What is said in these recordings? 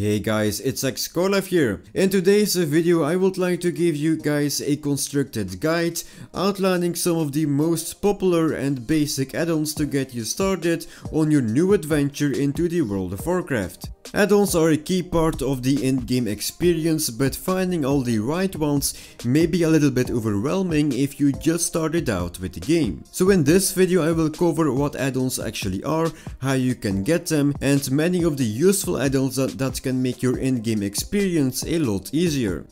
Hey guys, it's xScarlife here. In today's video I would like to give you guys a constructed guide outlining some of the most popular and basic add-ons to get you started on your new adventure into the World of Warcraft. Add-ons are a key part of the in-game experience, but finding all the right ones may be a little bit overwhelming if you just started out with the game. So in this video I will cover what add-ons actually are, how you can get them, and many of the useful add-ons that can make your in-game experience a lot easier.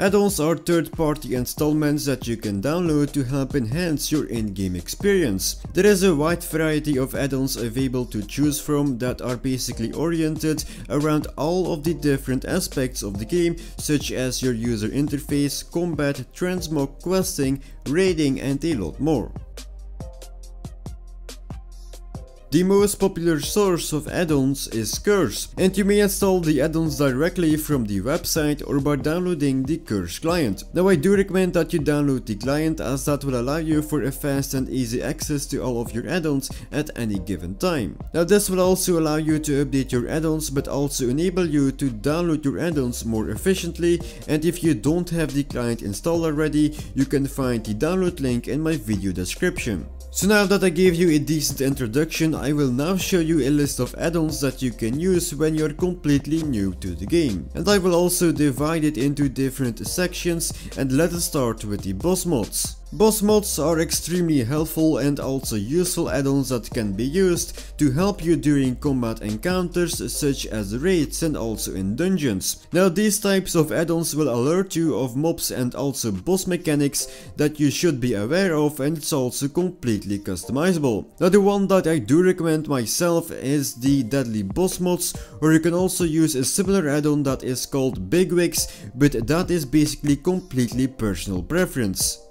Add-ons are third-party installments that you can download to help enhance your in-game experience. There is a wide variety of add-ons available to choose from that are basically oriented around all of the different aspects of the game, such as your user interface, combat, transmog, questing, raiding, and a lot more. The most popular source of add-ons is Curse, and you may install the add-ons directly from the website or by downloading the Curse client. Now I do recommend that you download the client, as that will allow you for a fast and easy access to all of your add-ons at any given time. Now this will also allow you to update your add-ons, but also enable you to download your add-ons more efficiently, and if you don't have the client installed already, you can find the download link in my video description. So now that I gave you a decent introduction, I will now show you a list of add-ons that you can use when you're completely new to the game. And I will also divide it into different sections, and let us start with the boss mods. Boss mods are extremely helpful and also useful add-ons that can be used to help you during combat encounters such as raids and also in dungeons. Now these types of add-ons will alert you of mobs and also boss mechanics that you should be aware of, and it's also completely customizable. Now the one that I do recommend myself is the Deadly Boss mods, or you can also use a similar add-on that is called Bigwigs, but that is basically completely personal preference.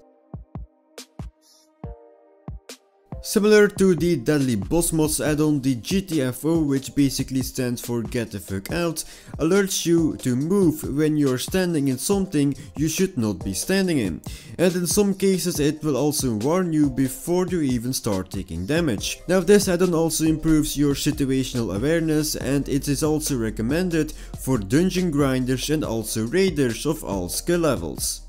Similar to the Deadly Boss Mods add-on, the GTFO, which basically stands for Get the Fuck Out, alerts you to move when you're standing in something you should not be standing in. And in some cases it will also warn you before you even start taking damage. Now this add-on also improves your situational awareness, and it is also recommended for dungeon grinders and also raiders of all skill levels.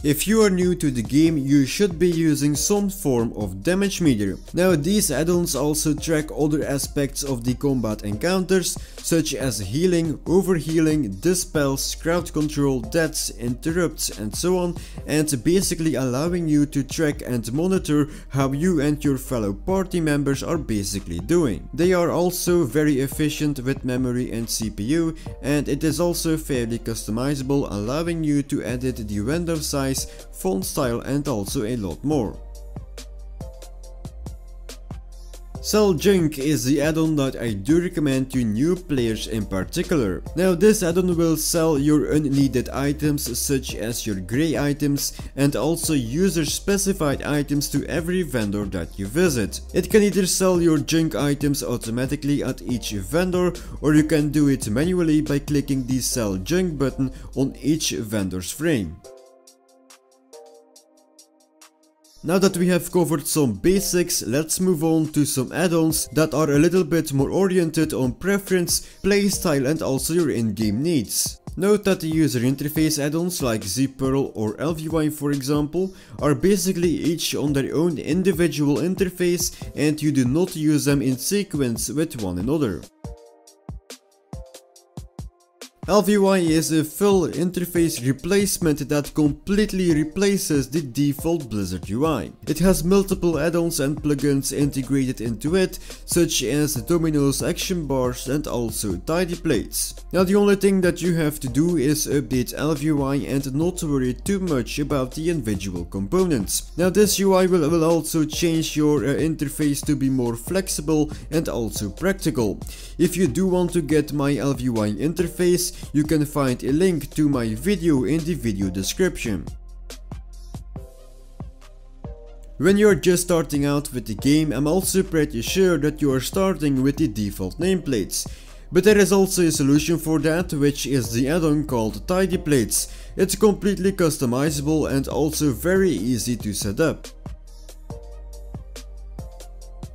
If you are new to the game, you should be using some form of damage meter. Now these add-ons also track other aspects of the combat encounters, such as healing, overhealing, dispels, crowd control, deaths, interrupts, and so on, and basically allowing you to track and monitor how you and your fellow party members are basically doing. They are also very efficient with memory and CPU, and it is also fairly customizable, allowing you to edit the window size, font style, and also a lot more. Sell Junk is the add-on that I do recommend to new players in particular. Now this add-on will sell your unneeded items such as your grey items and also user specified items to every vendor that you visit. It can either sell your junk items automatically at each vendor, or you can do it manually by clicking the Sell Junk button on each vendor's frame. Now that we have covered some basics, let's move on to some add-ons that are a little bit more oriented on preference, playstyle, and also your in-game needs. Note that the user interface add-ons like zPearl or LVY, for example, are basically each on their own individual interface, and you do not use them in sequence with one another. LVY is a full interface replacement that completely replaces the default Blizzard UI. It has multiple add-ons and plugins integrated into it, such as Domino's action bars and also tidy plates. Now the only thing that you have to do is update LVY and not worry too much about the individual components. Now this UI will also change your interface to be more flexible and also practical. If you do want to get my LVY interface, you can find a link to my video in the video description. When you're just starting out with the game, I'm also pretty sure that you are starting with the default nameplates. But there is also a solution for that, which is the add-on called Tidy Plates. It's completely customizable and also very easy to set up.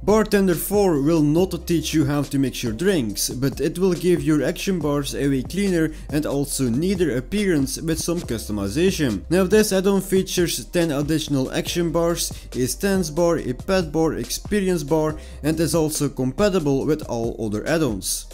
Bartender 4 will not teach you how to mix your drinks, but it will give your action bars a way cleaner and also neater appearance with some customization. Now this add-on features 10 additional action bars, a stance bar, a pet bar, experience bar, and is also compatible with all other add-ons.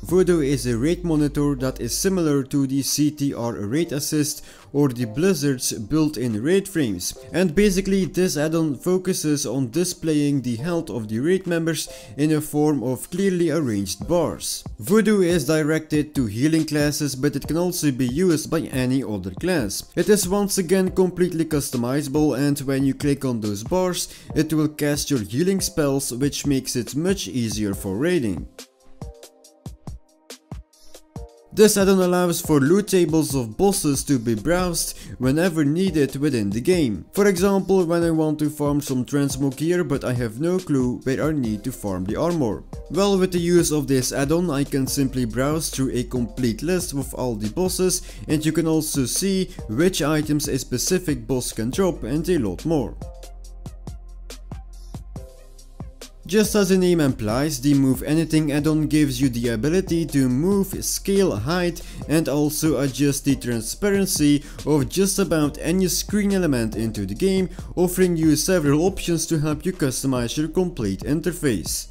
Vuhdo is a rate monitor that is similar to the CTR Rate Assist or the Blizzard's built-in rate frames, and basically this add-on focuses on displaying the health of the raid members in a form of clearly arranged bars. Vuhdo is directed to healing classes, but it can also be used by any other class. It is once again completely customizable, and when you click on those bars it will cast your healing spells, which makes it much easier for raiding. This add-on allows for loot tables of bosses to be browsed whenever needed within the game. For example, when I want to farm some transmog gear but I have no clue where I need to farm the armor. Well, with the use of this add-on I can simply browse through a complete list with all the bosses, and you can also see which items a specific boss can drop and a lot more. Just as the name implies, the Move Anything add-on gives you the ability to move, scale, hide, and also adjust the transparency of just about any screen element into the game, offering you several options to help you customize your complete interface.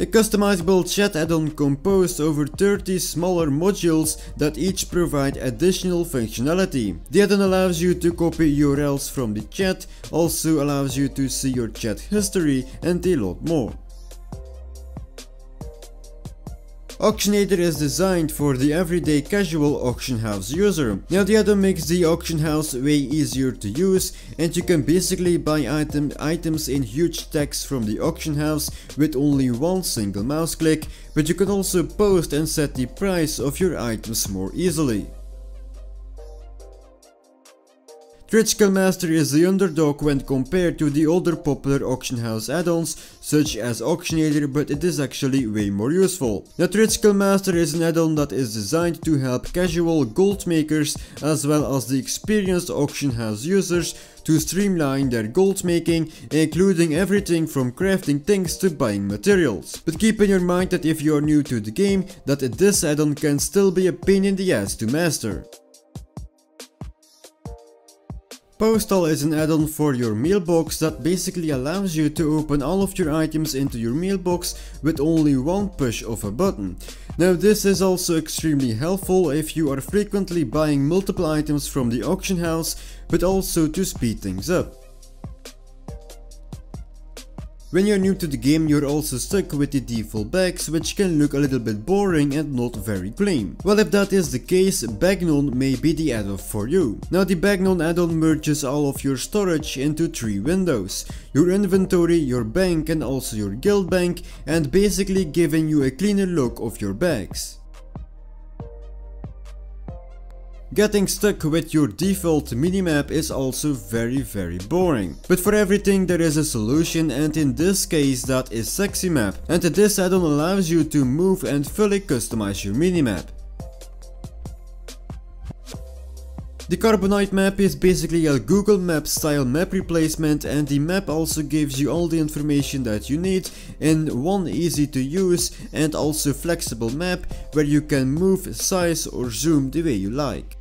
A customizable chat add-on composed over 30 smaller modules that each provide additional functionality. The add-on allows you to copy URLs from the chat, also allows you to see your chat history, and a lot more. Auctionator is designed for the everyday casual auction house user. Now the add-on makes the auction house way easier to use, and you can basically buy items in huge stacks from the auction house with only one single mouse click, but you can also post and set the price of your items more easily. TradeSkillMaster is the underdog when compared to the other popular auction house add-ons such as Auctionator, but it is actually way more useful. Now TradeSkillMaster is an add-on that is designed to help casual gold makers as well as the experienced auction house users to streamline their gold making, including everything from crafting things to buying materials. But keep in your mind that if you are new to the game, that this add-on can still be a pain in the ass to master. Postal is an add-on for your mailbox that basically allows you to open all of your items into your mailbox with only one push of a button. Now this is also extremely helpful if you are frequently buying multiple items from the auction house, but also to speed things up. When you're new to the game, you're also stuck with the default bags, which can look a little bit boring and not very clean. Well, if that is the case, Bagnon may be the add-on for you. Now the Bagnon add-on merges all of your storage into 3 windows: your inventory, your bank, and also your guild bank, and basically giving you a cleaner look of your bags. Getting stuck with your default minimap is also very boring. But for everything there is a solution, and in this case that is Sexy Map. And this add-on allows you to move and fully customize your minimap. The Carbonite map is basically a Google Maps style map replacement, and the map also gives you all the information that you need in one easy to use and also flexible map where you can move, size or zoom the way you like.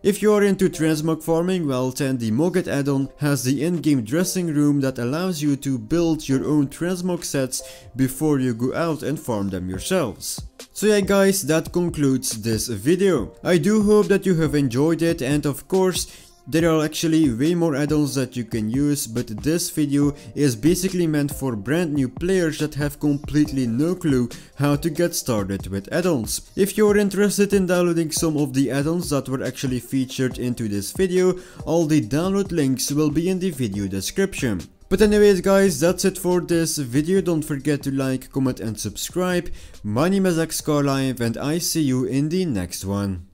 If you are into transmog farming, well then the Mogget add-on has the in-game dressing room that allows you to build your own transmog sets before you go out and farm them yourselves. So yeah guys, that concludes this video. I do hope that you have enjoyed it, and of course there are actually way more add-ons that you can use, but this video is basically meant for brand new players that have completely no clue how to get started with add-ons. If you are interested in downloading some of the add-ons that were actually featured into this video, all the download links will be in the video description. But anyways guys, that's it for this video. Don't forget to like, comment and subscribe. My name is xScarlife and I see you in the next one.